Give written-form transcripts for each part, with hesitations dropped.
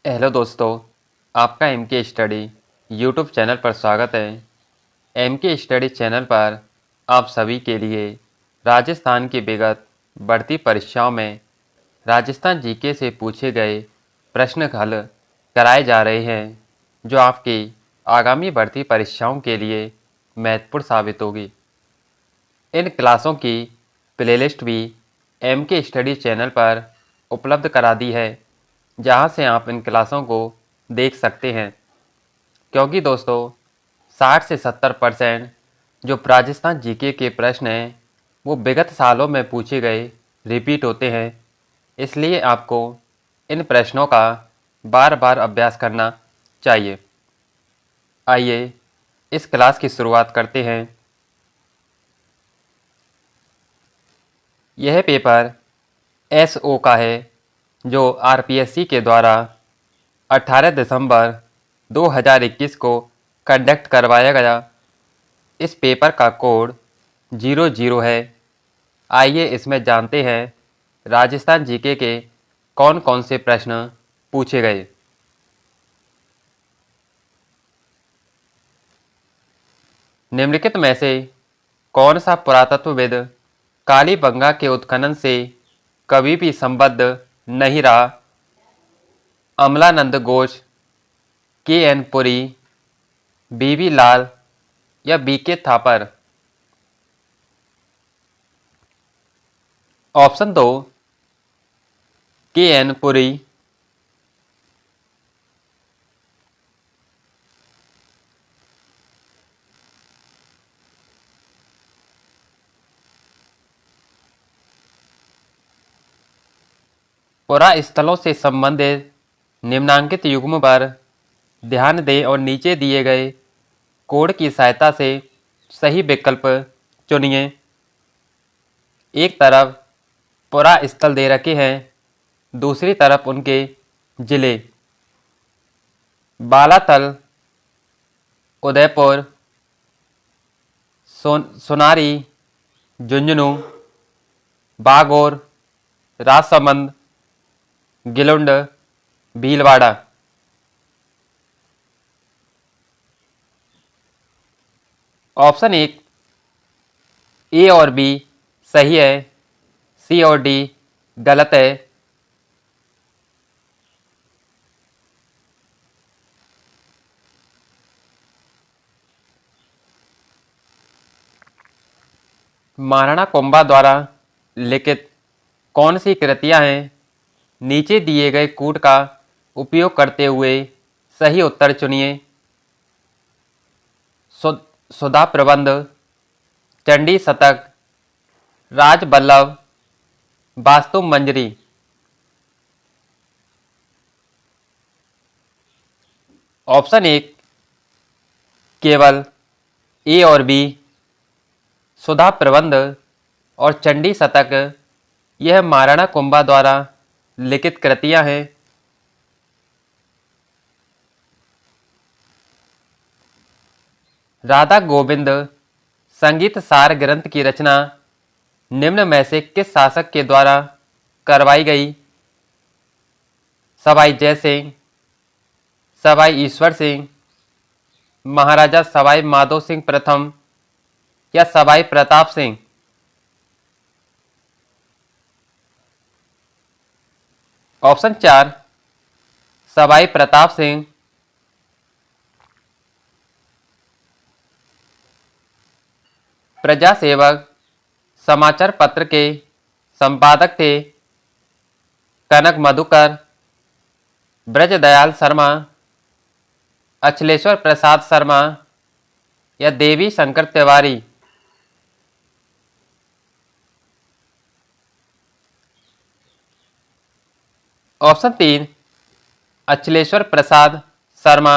Hello दोस्तों, आपका M के स्टडी यूट्यूब चैनल पर स्वागत है। एम के स्टडी चैनल पर आप सभी के लिए राजस्थान की विगत बढ़ती परीक्षाओं में राजस्थान जीके से पूछे गए प्रश्न हल कराए जा रहे हैं, जो आपकी आगामी बढ़ती परीक्षाओं के लिए महत्वपूर्ण साबित होगी। इन क्लासों की प्लेलिस्ट भी एम के स्टडी चैनल पर उपलब्ध करा दी है, जहां से आप इन क्लासों को देख सकते हैं। क्योंकि दोस्तों 60 से 70% जो राजस्थान जीके के प्रश्न हैं वो विगत सालों में पूछे गए रिपीट होते हैं, इसलिए आपको इन प्रश्नों का बार बार अभ्यास करना चाहिए। आइए इस क्लास की शुरुआत करते हैं। यह पेपर एसओ का है, जो आरपीएससी के द्वारा 18 दिसंबर 2021 को कंडक्ट करवाया गया। इस पेपर का कोड 00 है। आइए इसमें जानते हैं राजस्थान जीके के कौन कौन से प्रश्न पूछे गए। निम्नलिखित में से कौन सा पुरातत्वविद कालीबंगा के उत्खनन से कभी भी संबद्ध नहीं रहा? अमलानंद घोष, के एन पुरी, बीवी लाल या बीके थापर? ऑप्शन दो, के एन पुरी। पुरा स्थलों से संबंधित निम्नांकित युग्म पर ध्यान दें और नीचे दिए गए कोड की सहायता से सही विकल्प चुनिए। एक तरफ पुरा स्थल दे रखे हैं, दूसरी तरफ उनके जिले। बालातल, उदयपुर, सोनारी, झुंझुनू, बागोर, राजसमंद, गिलुंड, भीलवाड़ा। ऑप्शन एक, ए और बी सही है, सी और डी गलत है। महाराणा कुंभा द्वारा लिखित कौन सी कृतियां हैं? नीचे दिए गए कूट का उपयोग करते हुए सही उत्तर चुनिए। सुधा प्रबंध, चंडी शतक, राजबल्लभ, वास्तु मंजरी। ऑप्शन एक, केवल ए और बी, सुधा प्रबंध और चंडी शतक यह महाराणा कुंभा द्वारा लिखित कृतियां हैं। राधा गोविंद संगीत सार ग्रंथ की रचना निम्न में से किस शासक के द्वारा करवाई गई? सवाई जय सिंह, सवाई ईश्वर सिंह, महाराजा सवाई माधो सिंह प्रथम या सवाई प्रताप सिंह? ऑप्शन चार, सवाई प्रताप सिंह। प्रजा सेवक समाचार पत्र के संपादक थे कनक मधुकर, ब्रजदयाल शर्मा, अचलेश्वर प्रसाद शर्मा या देवी शंकर तिवारी? ऑप्शन तीन, अचलेश्वर प्रसाद शर्मा।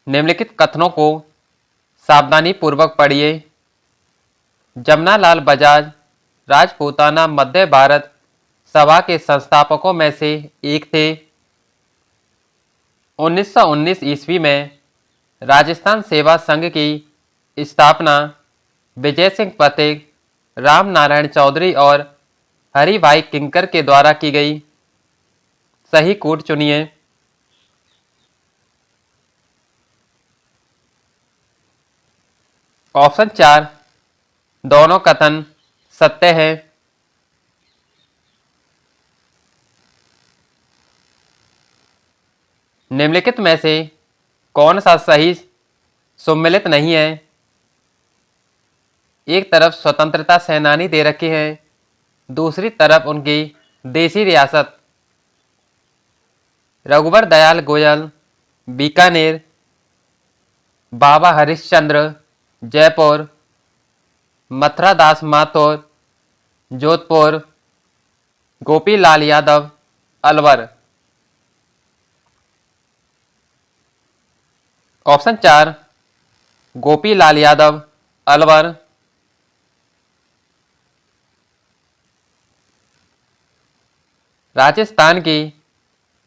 निम्नलिखित कथनों को सावधानी पूर्वक पढ़िए। जमनालाल बजाज राजपूताना मध्य भारत सभा के संस्थापकों में से एक थे। 1919 ईस्वी में राजस्थान सेवा संघ की स्थापना विजय सिंह पथिक, राम नारायण चौधरी और हरिभाई किंकर के द्वारा की गई। सही कूट चुनिए। ऑप्शन 4, दोनों कथन सत्य है। निम्नलिखित में से कौन सा सही सुमेलित नहीं है? एक तरफ स्वतंत्रता सेनानी दे रखे हैं, दूसरी तरफ उनकी देसी रियासत। रघुवर दयाल गोयल, बीकानेर, बाबा हरिश्चंद्र, जयपुर, मथुरा दास माथुर, जोधपुर, गोपी लाल यादव, अलवर। ऑप्शन 4, गोपी लाल यादव, अलवर। राजस्थान की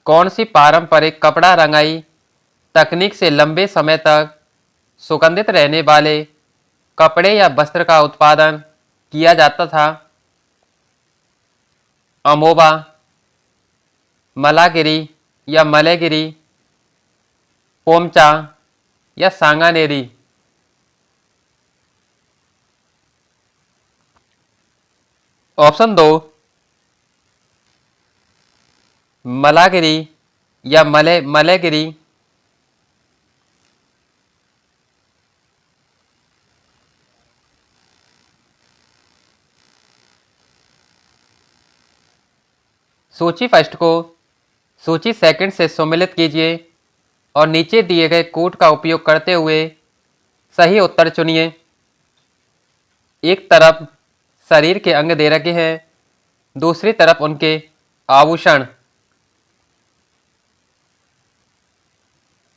कौन सी पारंपरिक कपड़ा रंगाई तकनीक से लंबे समय तक सुगंधित रहने वाले कपड़े या वस्त्र का उत्पादन किया जाता था? अमोबा, मलागिरी या मलेगिरी, पोमचा या सांगानेरी। ऑप्शन 2, मलागिरी या मलेगिरी। सूची फर्स्ट को सूची सेकंड से सम्मिलित कीजिए और नीचे दिए गए कोड का उपयोग करते हुए सही उत्तर चुनिए। एक तरफ शरीर के अंग दे रखे हैं, दूसरी तरफ उनके आभूषण।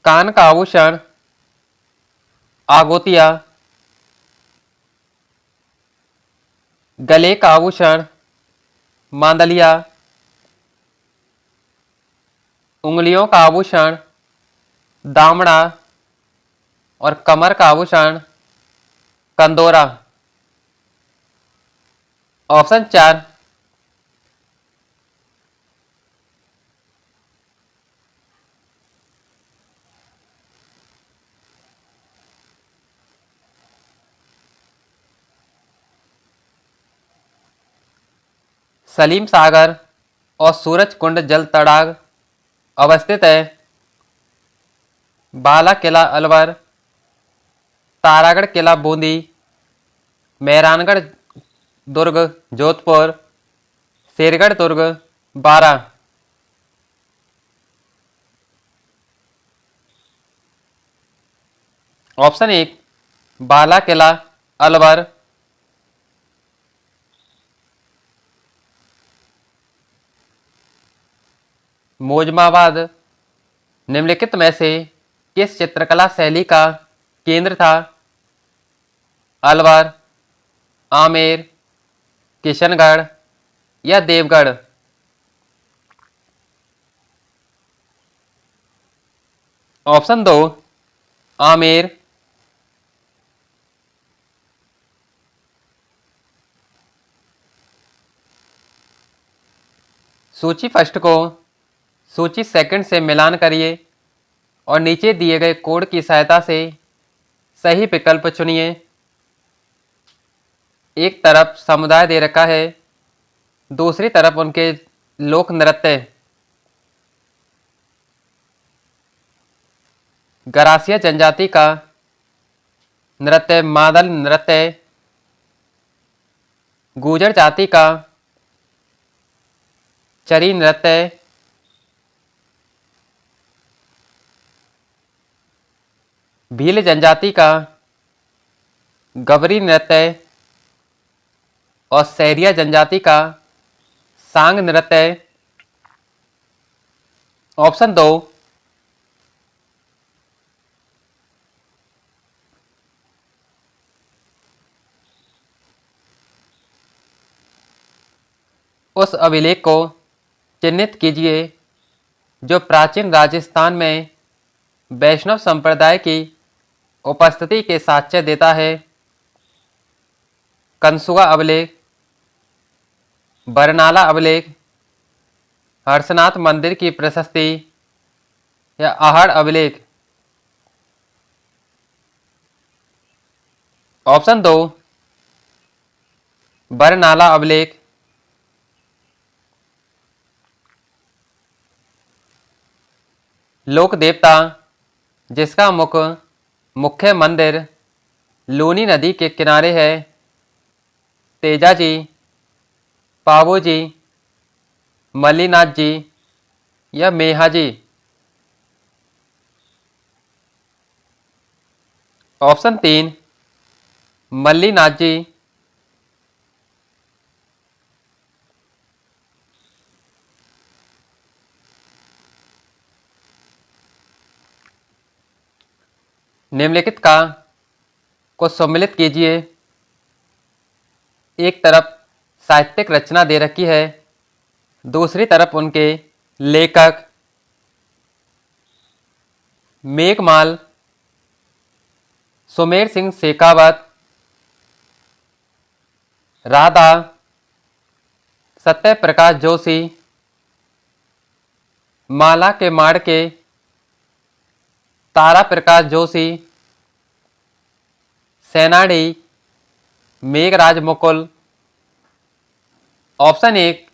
कान का आभूषण आगोतिया, गले का आभूषण मांदलिया, उंगलियों का आभूषण दामड़ा और कमर का आभूषण कंदोरा। ऑप्शन 4, सलीम सागर और सूरज कुंड जल तड़ाग अवस्थित है। बाला किला अलवर, तारागढ़ किला बूंदी, मेहरानगढ़ दुर्ग जोधपुर, शेरगढ़ दुर्ग बारा। ऑप्शन 1, बाला किला अलवर। मोजमाबाद निम्नलिखित में से किस चित्रकला शैली का केंद्र था? अलवर, आमेर, किशनगढ़ या देवगढ़। ऑप्शन 2, आमेर। सूची फर्स्ट को सूची सेकंड से मिलान करिए और नीचे दिए गए कोड की सहायता से सही विकल्प चुनिए। एक तरफ समुदाय दे रखा है, दूसरी तरफ उनके लोक नृत्य। गरासिया जनजाति का नृत्य मादल नृत्य, गुर्जर जाति का चरी नृत्य, भील जनजाति का गवरी नृत्य और सैरिया जनजाति का सांग नृत्य। ऑप्शन 2, उस अभिलेख को चिन्हित कीजिए जो प्राचीन राजस्थान में वैष्णव संप्रदाय की उपस्थिति के साक्ष्य देता है। कंसुआ अभिलेख, बरनाला अभिलेख, हर्षनाथ मंदिर की प्रशस्ति या आहड़ अभिलेख। ऑप्शन 2 बरनाला अभिलेख। लोक देवता जिसका मुख्य मंदिर लूनी नदी के किनारे है, तेजाजी, पावोजी, मल्लीनाथ जी या मेहाजी। ऑप्शन 3 मल्लीनाथ जी। निम्नलिखित का को सम्मिलित कीजिए। एक तरफ साहित्यिक रचना दे रखी है, दूसरी तरफ उनके लेखक मेघमाल, सुमेर सिंह शेखावत, राधा, सत्य प्रकाश जोशी, माला के माड़ के तारा प्रकाश जोशी, सेनानी मेघराज मुकुल। ऑप्शन 1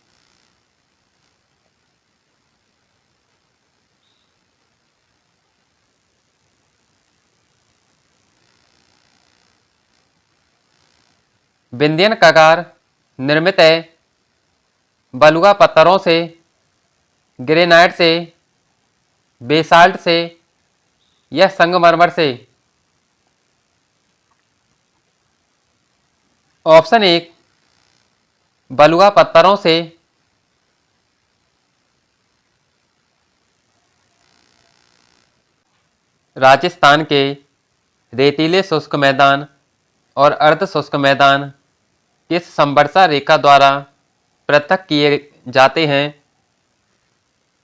विंध्यन कगार निर्मित है बलुआ पत्थरों से, ग्रेनाइट से, बेसाल्ट से या संगमरमर से। ऑप्शन 1 बलुआ पत्थरों से। राजस्थान के रेतीले शुष्क मैदान और अर्ध शुष्क मैदान किस संवर्षा रेखा द्वारा पृथक किए जाते हैं?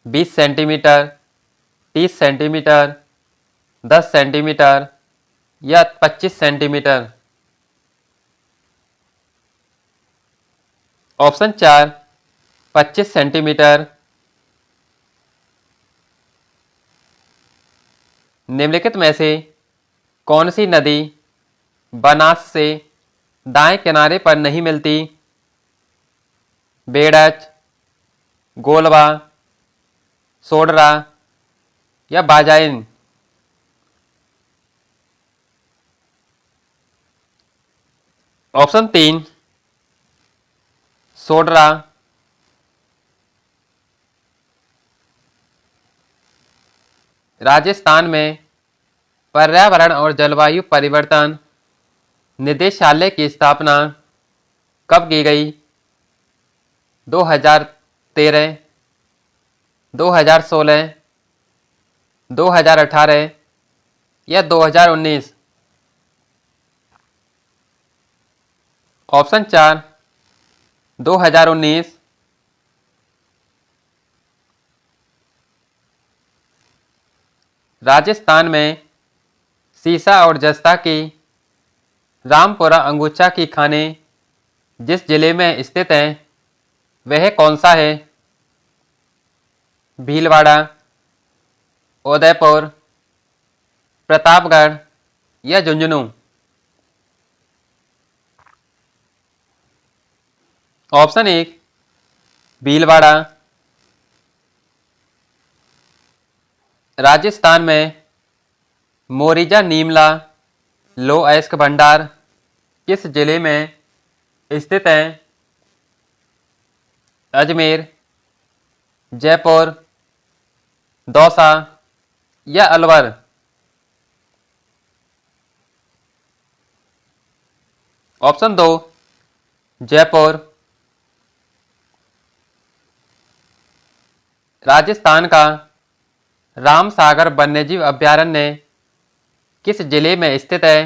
20 सेंटीमीटर, 30 सेंटीमीटर, 10 सेंटीमीटर या 25 सेंटीमीटर। Option 4 25 centimetre. निम्नलिखित में से कौन सी नदी बनास से दाएं किनारे पर नहीं मिलती? बेड़च, गोलवा, सोडरा या बाजाइन। ऑप्शन 3 सोडरा। राजस्थान में पर्यावरण और जलवायु परिवर्तन निदेशालय की स्थापना कब की गई? 2013, 2016, 2018 या 2019। ऑप्शन 4 2019। राजस्थान में सीसा और जस्ता की रामपुरा अंगुचा की खानें जिस जिले में स्थित हैं वह कौन सा है? भीलवाड़ा, उदयपुर, प्रतापगढ़ या झुंझुनू। ऑप्शन 1 भीलवाड़ा। राजस्थान में मोरिजा नीमला लो अयस्क भंडार किस जिले में स्थित है? अजमेर, जयपुर, दौसा या अलवर। ऑप्शन 2 जयपुर। राजस्थान का रामसागर वन्यजीव अभयारण्य किस जिले में स्थित है?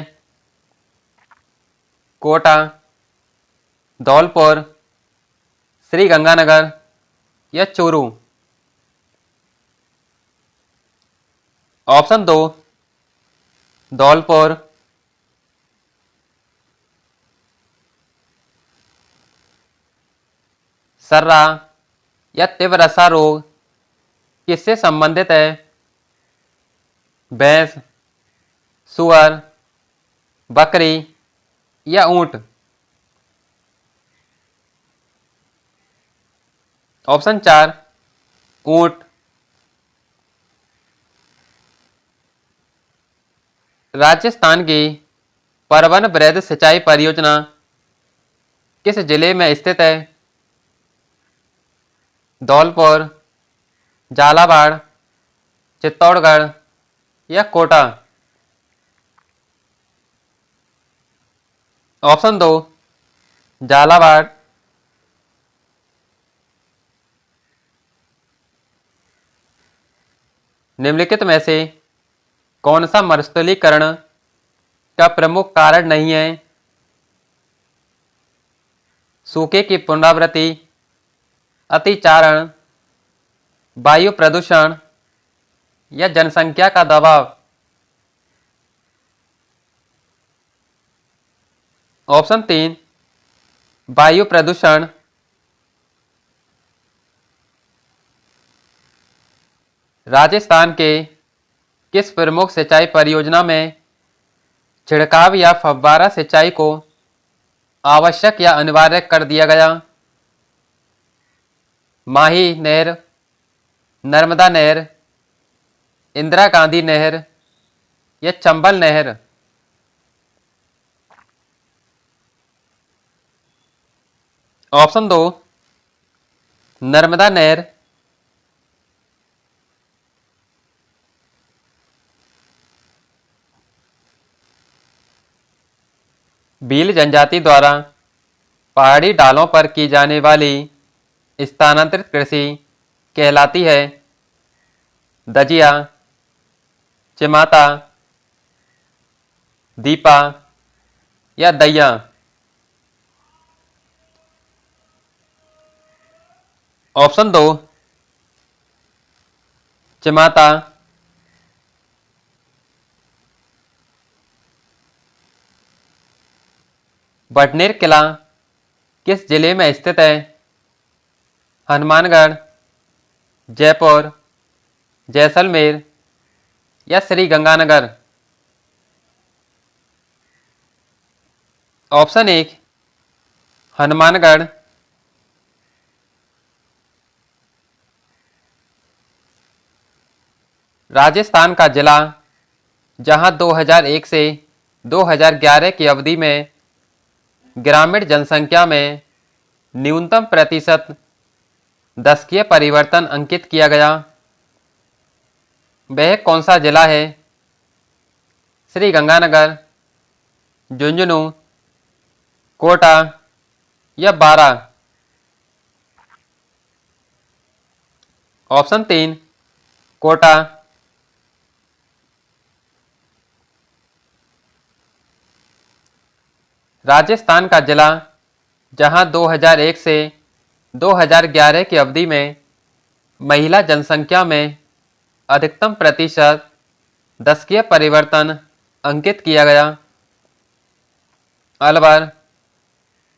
कोटा, धौलपुर, श्री गंगानगर या चूरू। ऑप्शन 2 धौलपुर। सर्रा या तीव्र रसा रोग किससे संबंधित है? भैंस, सुअर, बकरी या ऊंट? ऑप्शन 4 ऊंट। राजस्थान की परवन बृहद सिंचाई परियोजना किस जिले में स्थित है? धौलपुर, झालावाड़, चित्तौड़गढ़ या कोटा? ऑप्शन 2 झालावाड़। निम्नलिखित में से कौन सा मरुस्थलीकरण का प्रमुख कारण नहीं है? सूखे की पुनरावृत्ति, अतिचारण, वायु प्रदूषण या जनसंख्या का दबाव? ऑप्शन 3 वायु प्रदूषण। राजस्थान के किस प्रमुख सिंचाई परियोजना में छिड़काव या फव्वारा सिंचाई को आवश्यक या अनिवार्य कर दिया गया? माही नहर, नर्मदा नहर, इंदिरा गांधी नहर या चंबल नहर? ऑप्शन 2 नर्मदा नहर। भील जनजाति द्वारा पहाड़ी ढालों पर की जाने वाली स्थानांतरित कृषि कहलाती है? दजिया, चिमाता, दीपा या दैया? ऑप्शन 2 चिमाता। बटनेर किला किस जिले में स्थित है? हनुमानगढ़, जयपुर, जैसलमेर या श्री गंगानगर? ऑप्शन 1 हनुमानगढ़। राजस्थान का जिला जहां 2001 से 2011 की अवधि में ग्रामीण जनसंख्या में न्यूनतम प्रतिशत दशकीय परिवर्तन अंकित किया गया, वह कौन सा जिला है? श्री गंगानगर, झुंझुनू, कोटा या बारा? ऑप्शन 3 कोटा। राजस्थान का जिला जहां 2001 से 2011 की अवधि में महिला जनसंख्या में अधिकतम प्रतिशत दशकीय परिवर्तन अंकित किया गया, अलवर,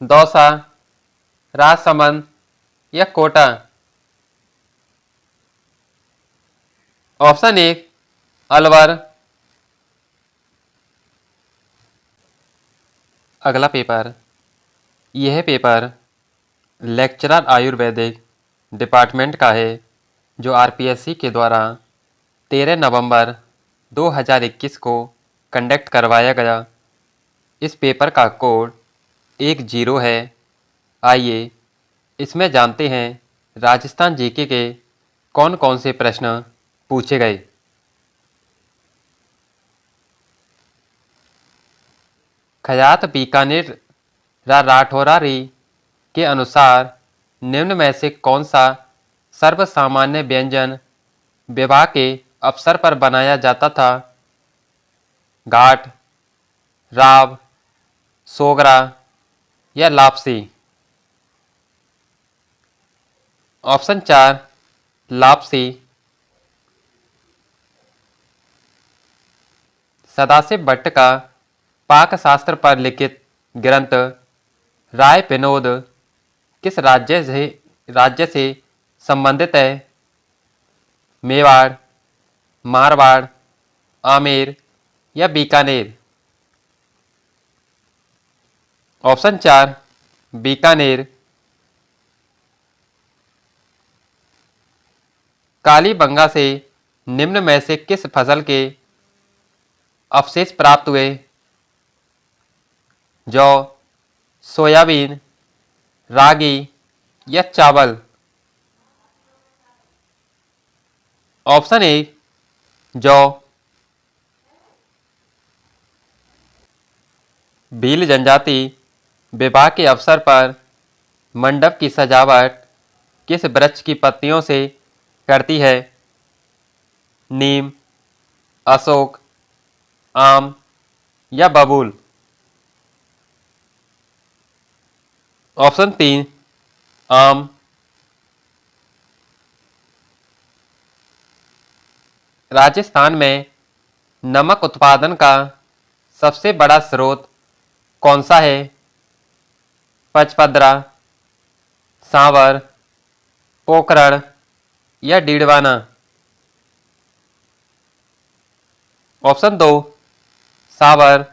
दौसा, राजसमंद या कोटा? ऑप्शन 1 अलवर। अगला पेपर, यह पेपर लेक्चरर आयुर्वेदिक डिपार्टमेंट का है जो आरपीएससी के द्वारा 13 नवंबर 2021 को कंडक्ट करवाया गया। इस पेपर का कोड 10 है। आइए इसमें जानते हैं राजस्थान जीके के कौन कौन से प्रश्न पूछे गए। खयात बीकानेर राठौरारी के अनुसार निम्न में से कौन सा सर्वसामान्य व्यंजन विवाह के अवसर पर बनाया जाता था? घाट, राव, सोगरा या लापसी? ऑप्शन 4 लापसी। सदाशिव भट्ट का पाक शास्त्र पर लिखित ग्रंथ राय विनोद किस राज्य से राज्य से संबंधित है? मेवाड़, मारवाड़, आमेर या बीकानेर? ऑप्शन 4 बीकानेर। कालीबंगा से निम्न में से किस फसल के अवशेष प्राप्त हुए? जौ, सोयाबीन, रागी या चावल? ऑप्शन ए जौ। भील जनजाति विवाह के अवसर पर मंडप की सजावट किस वृक्ष की पत्तियों से करती है? नीम, अशोक, आम या बबूल? ऑप्शन 3 आम। राजस्थान में नमक उत्पादन का सबसे बड़ा स्रोत कौन सा है? पचपदरा, सांवर, पोखरण या डीडवाना? ऑप्शन 2 सांवर।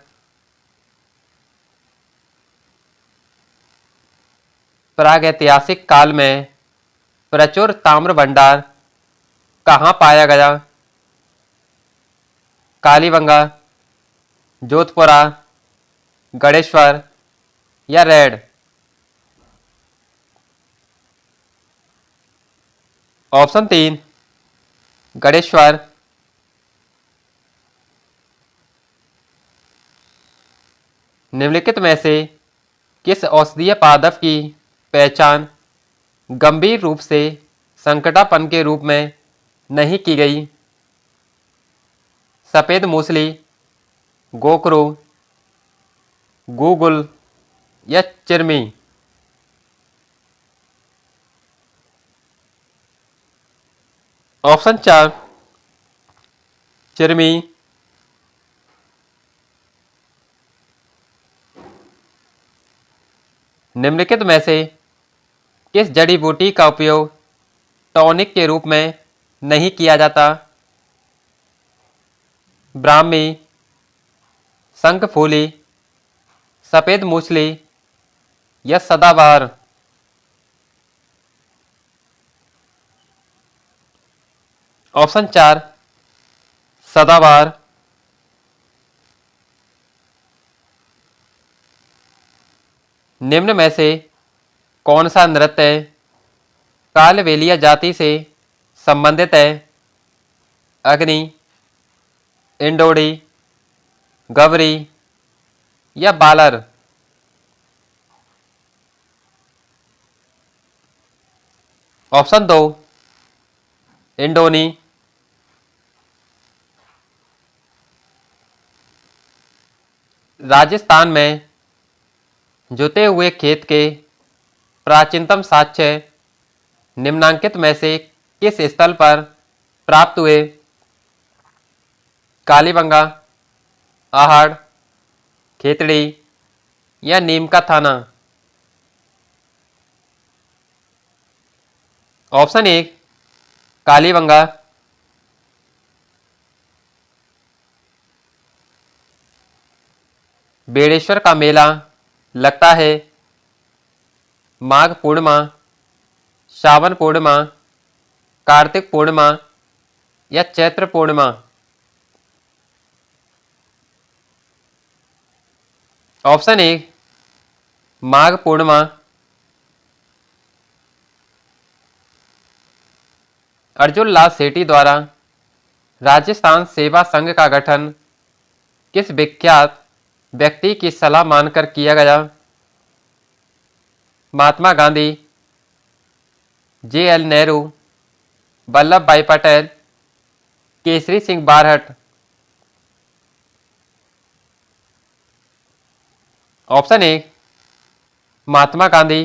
प्रागैतिहासिक काल में प्रचुर ताम्र भंडार कहाँ पाया गया? कालीबंगा, जोधपुरा, गणेश्वर या रेड? ऑप्शन 3 गणेश्वर। निम्नलिखित में से किस औषधीय पादप की पहचान गंभीर रूप से संकटापन्न के रूप में नहीं की गई? सफेद मूसली, गोखरू, गूगल या चिरमी? ऑप्शन 4 चिरमी। निम्नलिखित में से किस जड़ी बूटी का उपयोग टॉनिक के रूप में नहीं किया जाता? ब्राह्मी, शंखफूली, सफेद मूसली या सदाबहार? ऑप्शन 4 सदाबहार। निम्न में से कौन सा नृत्य कालबेलिया जाति से संबंधित है? अग्नि, इंडोडी, गवरी या बालर? ऑप्शन 2 इंडोनी। राजस्थान में जुते हुए खेत के प्राचीनतम साक्ष्य निम्नांकित में से किस स्थल पर प्राप्त हुए? कालीबंगा, आहड़, खेतड़ी या नीम का थाना? ऑप्शन 1 कालीबंगा। बेड़ेश्वर का मेला लगता है माघ पूर्णिमा, श्रावण पूर्णिमा, कार्तिक पूर्णिमा या चैत्र पूर्णिमा? ऑप्शन 1 माघ पूर्णिमा। अर्जुन लाल सेठी द्वारा राजस्थान सेवा संघ का गठन किस विख्यात व्यक्ति की सलाह मानकर किया गया? महात्मा गांधी, जे.एल. नेहरू, वल्लभ भाई पटेल, केसरी सिंह बारहट? ऑप्शन 1 महात्मा गांधी।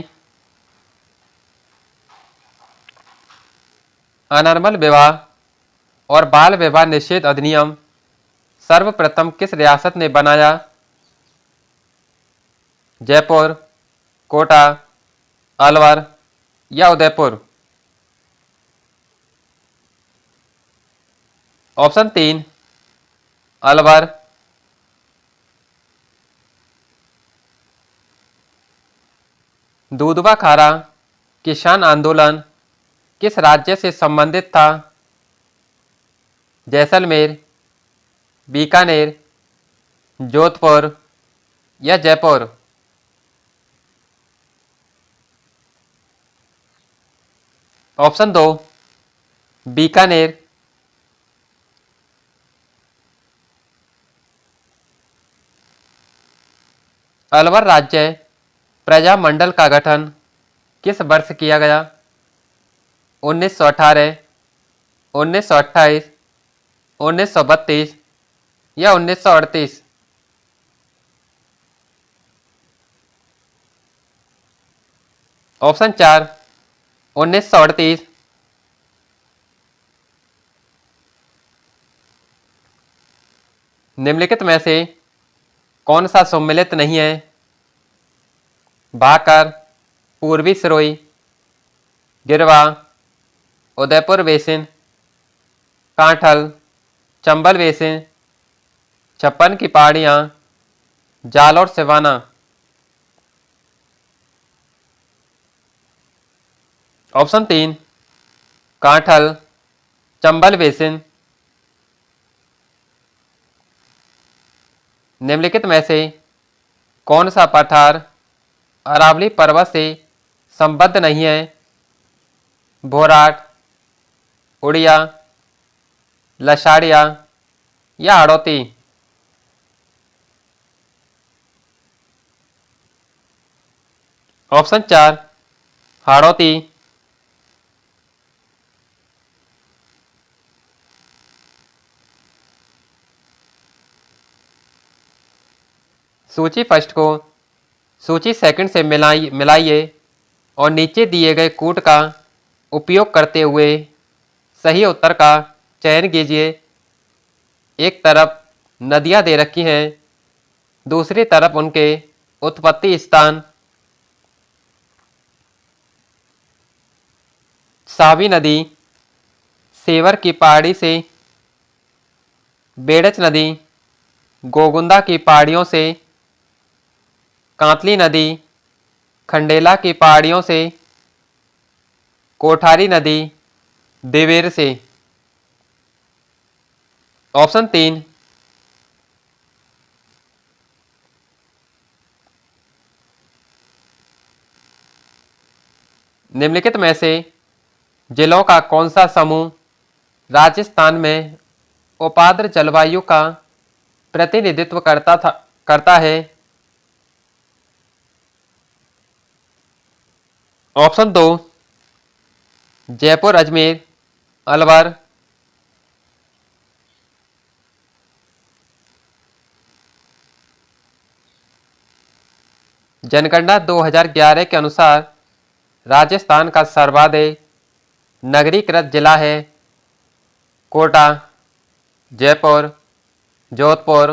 अनर्मल विवाह और बाल विवाह निषेध अधिनियम सर्वप्रथम किस रियासत ने बनाया? जयपुर, कोटा, अलवर या उदयपुर? ऑप्शन 3 अलवर। दूधवा खारा किसान आंदोलन किस राज्य से संबंधित था? जैसलमेर, बीकानेर, जोधपुर या जयपुर? ऑप्शन 2 बीकानेर। अलवर राज्य प्रजामंडल का गठन किस वर्ष किया गया? 1918, 1928, 1932 या 1938? ऑप्शन 4 1938। निम्नलिखित में से कौन सा सम्मिलित नहीं है? भाकर, पूर्वी सिरोही, गिरवा, उदयपुर बेसिन, कांठल, चंबल बेसिन, छप्पन की पहाड़ियाँ, जालौर सिवाना? Option 3 Kanthal, Chambal basin. निम्नलिखित में से कौन सा पठार अरावली पर्वत से संबद्ध नहीं है? भोराट, उड़िया, लसाड़िया या हाड़ौती? ऑप्शन 4 हाड़ौती। सूची फर्स्ट को सूची सेकंड से मिलाइए और नीचे दिए गए कूट का उपयोग करते हुए सही उत्तर का चयन कीजिए। एक तरफ नदियां दे रखी हैं, दूसरी तरफ उनके उत्पत्ति स्थान। सावी नदी सेवर की पहाड़ी से, बेड़च नदी गोगुंदा की पहाड़ियों से, कांतली नदी खंडेला की पहाड़ियों से, कोठारी नदी देवेर से। ऑप्शन 3 निम्नलिखित में से जिलों का कौन सा समूह राजस्थान में उपाद्र जलवायु का प्रतिनिधित्व करता है? ऑप्शन 2 जयपुर, अजमेर, अलवर। जनगणना 2011 के अनुसार राजस्थान का सर्वाधिक नगरीकृत जिला है कोटा, जयपुर, जोधपुर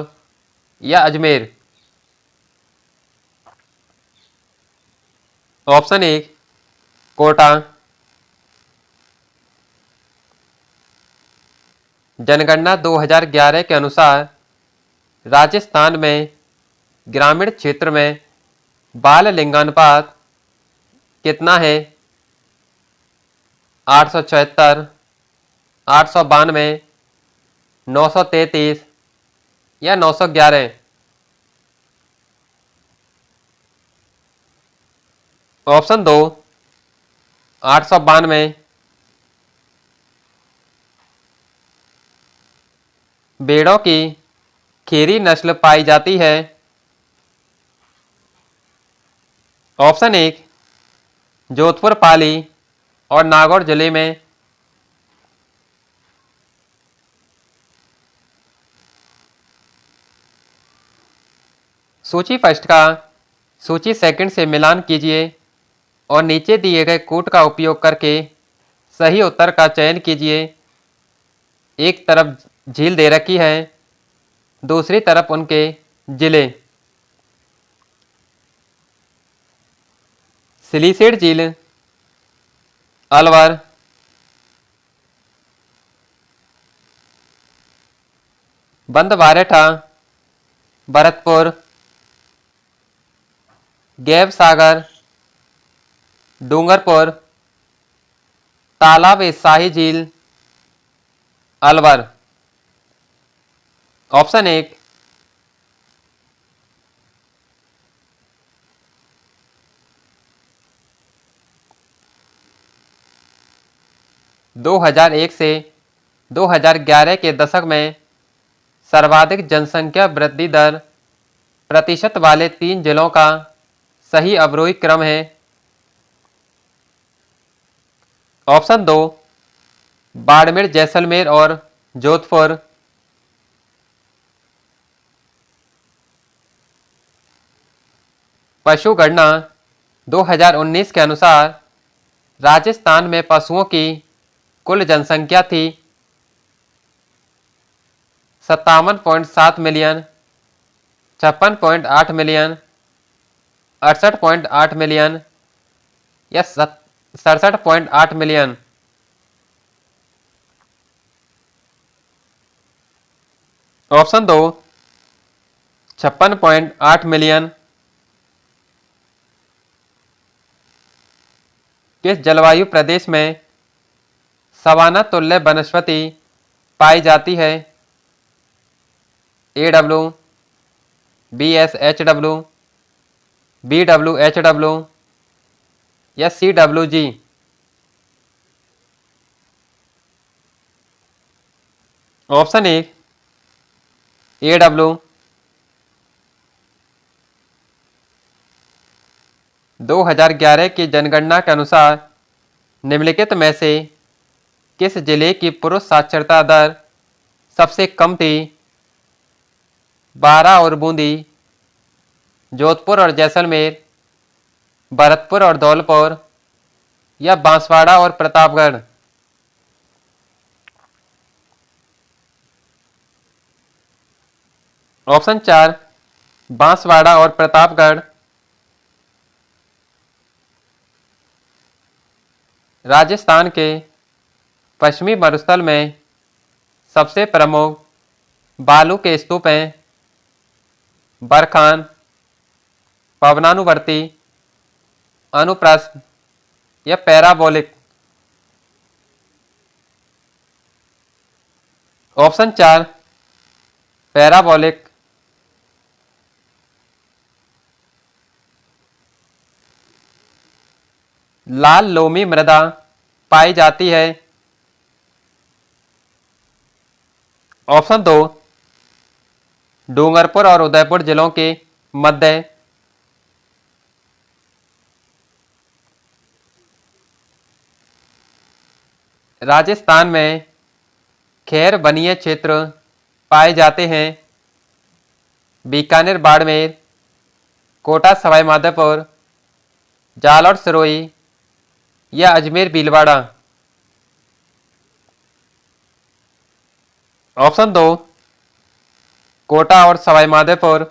या अजमेर? ऑप्शन 1 कोटा। जनगणना 2011 के अनुसार राजस्थान में ग्रामीण क्षेत्र में बाल लिंगानुपात कितना है? 874, 892, 933 या 911? ऑप्शन 2 892। भेड़ों की खीरी नस्ल पाई जाती है? ऑप्शन 1 जोधपुर, पाली और नागौर जिले में। सूची फर्स्ट का सूची सेकंड से मिलान कीजिए और नीचे दिए गए कूट का उपयोग करके सही उत्तर का चयन कीजिए। एक तरफ झील दे रखी है, दूसरी तरफ उनके जिले। सिलीसेड झील अलवर, बंदबारेठा, भरतपुर, गैब सागर, डूंगरपुर, तालाब ए शाही झील, अलवर। ऑप्शन 1 2001 से 2011 के दशक में सर्वाधिक जनसंख्या वृद्धि दर प्रतिशत वाले 3 जिलों का सही अवरोही क्रम है। ऑप्शन 2 बाड़मेर, जैसलमेर और जोधपुर। पशु गणना 2019 के अनुसार राजस्थान में पशुओं की कुल जनसंख्या थी 57.7 मिलियन, 56.8 मिलियन, 68.8 मिलियन या 67.8 मिलियन। Option 2 56.8 million. किस जलवायु प्रदेश में सवाना तुल्य वनस्पति पाई जाती है? AW, BSHW, BWHW या CWG। Option 1 AW। 2011 की जनगणना के अनुसार निम्नलिखित में से किस जिले की पुरुष साक्षरता दर सबसे कम थी? 12 और बूंदी, जोधपुर और जैसलमेर, भरतपुर और धौलपुर या बांसवाड़ा और प्रतापगढ़। ऑप्शन 4 बांसवाड़ा और प्रतापगढ़। राजस्थान के पश्चिमी मरुस्थल में सबसे प्रमुख बालू के स्तूप हैं बरखान, पवनानुवर्ती, अनुप्रस्थ या पैराबोलिक। Option 4 parabolic. लाल लोमी मृदा पाई जाती है? ऑप्शन 2 डूंगरपुर और उदयपुर जिलों के मध्य। राजस्थान में खैर वनीय क्षेत्र पाए जाते हैं बीकानेर, बाड़मेर, कोटा, सवाई माधोपुर, जालौर, सिरोही या अजमेर, भीलवाड़ा। ऑप्शन 2 कोटा और सवाई माधोपुर।